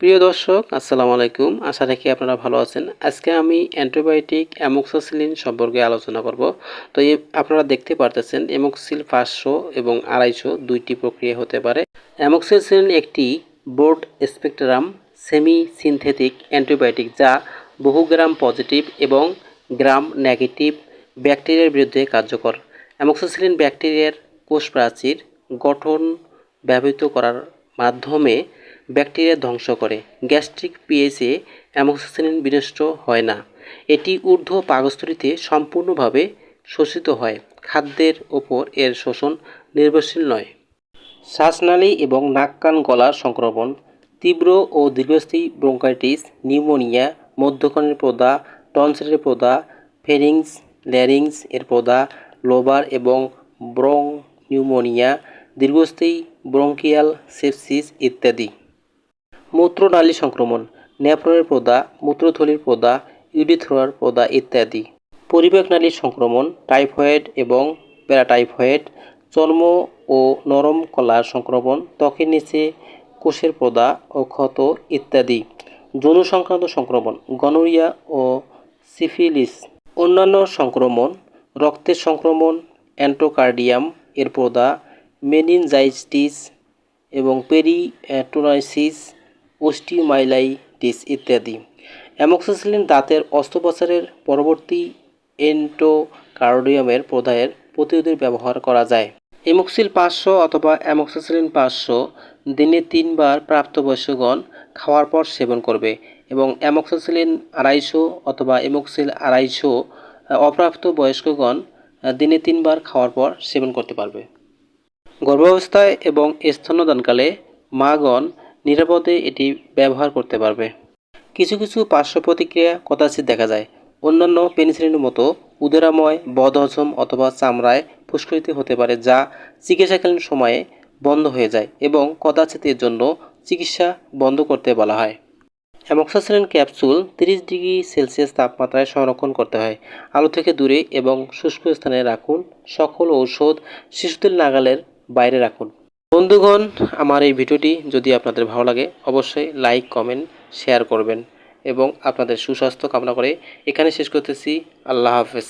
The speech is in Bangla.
প্রিয় দর্শক, আসসালামু আলাইকুম। আশা রাখি আপনারা ভালো আছেন। আজকে আমি অ্যান্টিবায়োটিক অ্যামোক্সিসিলিন সম্পর্কে আলোচনা করব। তো আপনারা দেখতে পারতেছেন এমোক্সিল 500 এবং 250 দুইটি প্রক্রিয়া হতে পারে। অ্যামোক্সিসিলিন একটি broad spectrum semi synthetic antibiotic যা বহু গ্রাম পজিটিভ এবং গ্রাম নেগেটিভ ব্যাকটেরিয়ার বিরুদ্ধে কার্যকর। অ্যামোক্সিসিলিন ব্যাকটেরিয়ার কোষ প্রাচীর গঠন ব্যবহৃত করার মাধ্যমে ব্যাকটেরিয়া ধ্বংস করে। গ্যাস্ট্রিক পিএইচে অ্যামোক্সিসিলিন বিনষ্ট হয় না। এটি ঊর্ধ্ব পাকস্থলীতে সম্পূর্ণভাবে শোষিত হয়। খাদ্যের ওপর এর শোষণ নির্ভরশীল নয়। শ্বাসনালী এবং নাক কান গলার সংক্রমণ, তীব্র ও দীর্ঘস্থায়ী ব্রঙ্কাইটিস, নিউমোনিয়া, মধ্যকানের প্রদাহ, টনসিলের প্রদাহ, ফেরিংস ল্যারিংস এর প্রদাহ, লোবার এবং নিউমোনিয়া, দীর্ঘস্থায়ী ব্রঙ্কিয়াল সেপসিস ইত্যাদি। মূত্রনালী সংক্রমণ, নেফ্রনের প্রদাহ, মূত্রথলির প্রদাহ, ইউরিথ্রার প্রদাহ ইত্যাদি। পরিপাকনালীর সংক্রমণ, টাইফয়েড এবং প্যারাটাইফয়েড, চর্ম ও নরম কলার সংক্রমণ, ত্বকের নিচে কোষের প্রদাহ ও ক্ষত ইত্যাদি। যৌন সংক্রান্ত সংক্রমণ, গনোরিয়া ও সিফিলিস। অন্যান্য সংক্রমণ, রক্তের সংক্রমণ, এন্ডোকার্ডিয়াম এর প্রদাহ, মেনিনজাইটিস এবং পেরিটোনাইটিস, অস্টিওমাইলাইটিস ইত্যাদি। অ্যামোক্সিসিলিন দাঁতের অস্ত্রোপচারের পরবর্তী এন্ডোকার্ডিয়ামের প্রদাহের প্রতিরোধে ব্যবহার করা যায়। এমোক্সিল 500 অথবা অ্যামোক্সিসিলিন 500 দিনে 3 বার প্রাপ্তবয়স্কগণ খাওয়ার পর সেবন করবে এবং অ্যামোক্সিসিলিন 250 অথবা এমোক্সিল 250 অপ্রাপ্ত বয়স্কগণ দিনে 3 বার খাওয়ার পর সেবন করতে পারবে। গর্ভাবস্থায় এবং স্তন্যদানকালে মাগণ নিরাপদে এটি ব্যবহার করতে পারবে। কিছু কিছু পার্শ্ব প্রতিক্রিয়া কদাচিৎ দেখা যায়। অন্যান্য পেনিসিলিনের মতো উদরাময়, বদহজম অথবা চামড়ায় ফুসকুড়িতে হতে পারে, যা চিকিৎসাকালীন সময়ে বন্ধ হয়ে যায় এবং কদাচিৎ এর জন্য চিকিৎসা বন্ধ করতে বলা হয়। অ্যামোক্সিসিলিন ক্যাপসুল 30 ডিগ্রি সেলসিয়াস তাপমাত্রায় সংরক্ষণ করতে হয়। আলো থেকে দূরে এবং শুষ্ক স্থানে রাখুন। সকল ঔষধ শিশুদের নাগালের বাইরে রাখুন। বন্ধুগণ, আমার এই ভিডিওটি যদি আপনাদের ভালো লাগে অবশ্যই লাইক, কমেন্ট, শেয়ার করবেন এবং আপনাদের সুস্বাস্থ্য কামনা করে এখানে শেষ করতেছি। আল্লাহ হাফেজ।